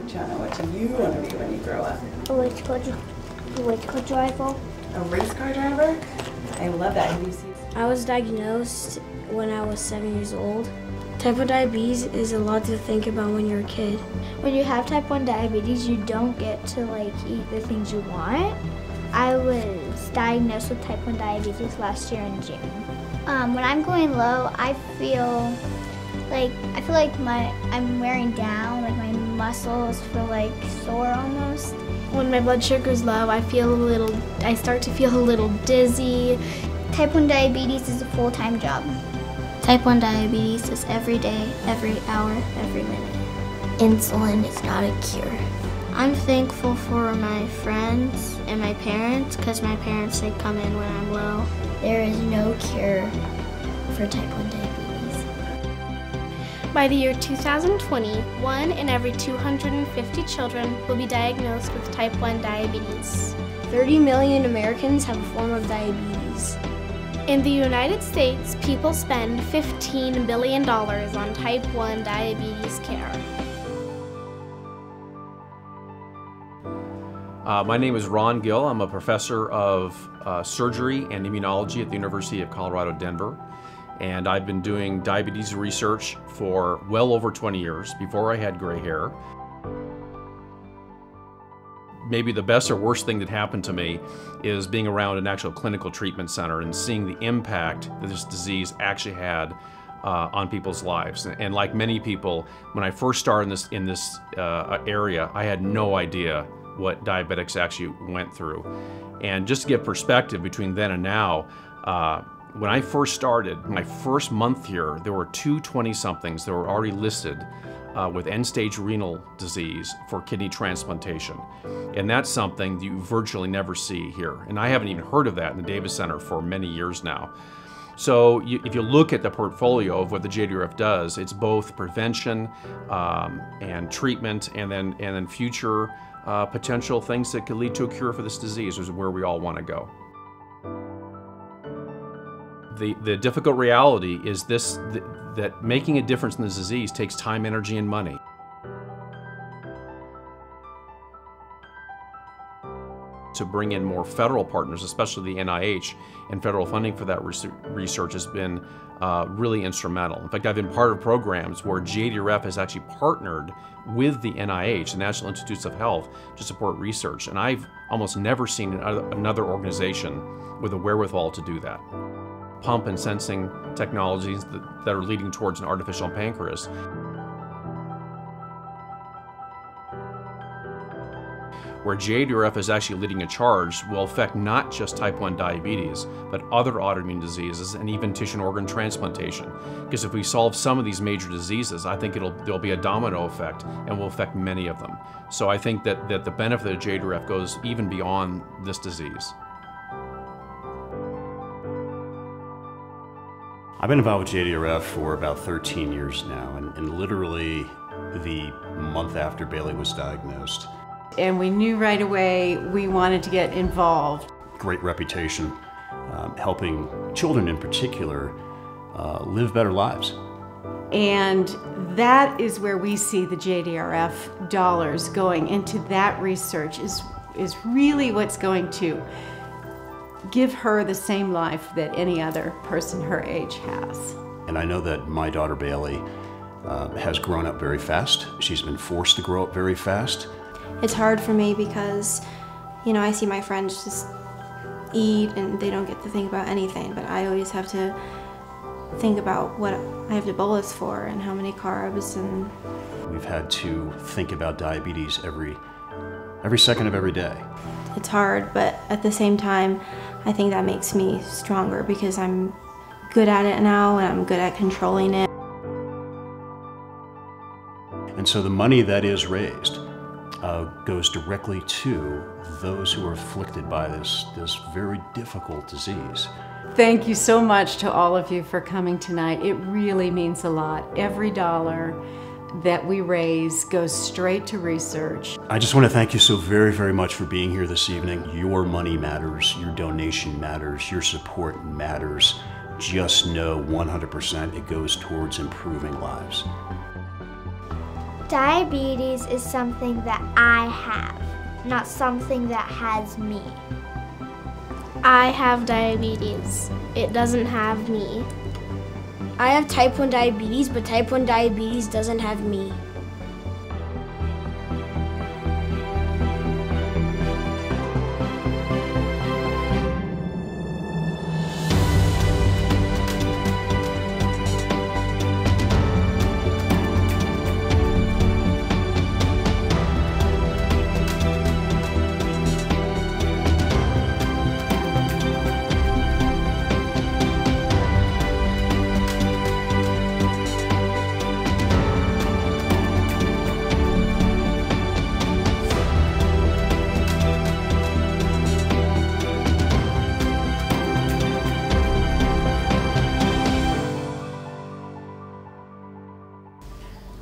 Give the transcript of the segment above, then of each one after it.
Jana, what do you want to be when you grow up? A race car driver. A race car driver? I love that. Have you seen? I was diagnosed when I was 7 years old. Type 1 diabetes is a lot to think about when you're a kid. When you have type 1 diabetes, you don't get to eat the things you want. I was diagnosed with type 1 diabetes last year in June. When I'm going low, I feel like I'm wearing down, like my muscles feel sore almost. When my blood sugar is low, I start to feel a little dizzy. Type 1 diabetes is a full-time job. Type 1 diabetes is every day, every hour, every minute. Insulin is not a cure. I'm thankful for my friends and my parents because my parents say come in when I'm low. There is no cure for type 1 diabetes. By the year 2020, 1 in every 250 children will be diagnosed with type 1 diabetes. 30 million Americans have a form of diabetes. In the United States, people spend $15 billion on type 1 diabetes care. My name is Ron Gill. I'm a professor of surgery and immunology at the University of Colorado, Denver. And I've been doing diabetes research for well over 20 years, before I had gray hair. Maybe the best or worst thing that happened to me is being around an actual clinical treatment center and seeing the impact that this disease actually had on people's lives. And like many people, when I first started in this area, I had no idea what diabetics actually went through. And just to give perspective between then and now, when I first started, my first month here, there were 2 20-somethings that were already listed with end-stage renal disease for kidney transplantation. And that's something that you virtually never see here. And I haven't even heard of that in the Davis Center for many years now. So if you look at the portfolio of what the JDRF does, it's both prevention and treatment and then future potential things that could lead to a cure for this disease, which is where we all want to go. The difficult reality is that making a difference in this disease takes time, energy, and money. To bring in more federal partners, especially the NIH, and federal funding for that research has been really instrumental. In fact, I've been part of programs where JDRF has actually partnered with the NIH, the National Institutes of Health, to support research. And I've almost never seen another organization with the wherewithal to do that. Pump and sensing technologies that are leading towards an artificial pancreas. Where JDRF is actually leading a charge will affect not just type 1 diabetes, but other autoimmune diseases and even tissue and organ transplantation. Because if we solve some of these major diseases, I think there'll be a domino effect and will affect many of them. So I think that the benefit of JDRF goes even beyond this disease. I've been involved with JDRF for about 13 years now, and literally the month after Bailey was diagnosed. And we knew right away we wanted to get involved. Great reputation, helping children in particular live better lives. And that is where we see the JDRF dollars going into that research is really what's going to give her the same life that any other person her age has. And I know that my daughter Bailey has grown up very fast. She's been forced to grow up very fast. It's hard for me because, you know, I see my friends just eat and they don't get to think about anything, but I always have to think about what I have to bolus for and how many carbs. And we've had to think about diabetes every second of every day. It's hard, but at the same time, I think that makes me stronger because I'm good at it now and I'm good at controlling it. And so the money that is raised goes directly to those who are afflicted by this very difficult disease. Thank you so much to all of you for coming tonight. It really means a lot. Every dollar that we raise goes straight to research. I just want to thank you so very, very much for being here this evening. Your money matters, your donation matters, your support matters. Just know 100% it goes towards improving lives. Diabetes is something that I have, not something that has me. I have diabetes. It doesn't have me. I have type 1 diabetes, but type 1 diabetes doesn't have me.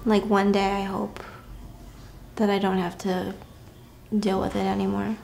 Like one day I hope that I don't have to deal with it anymore.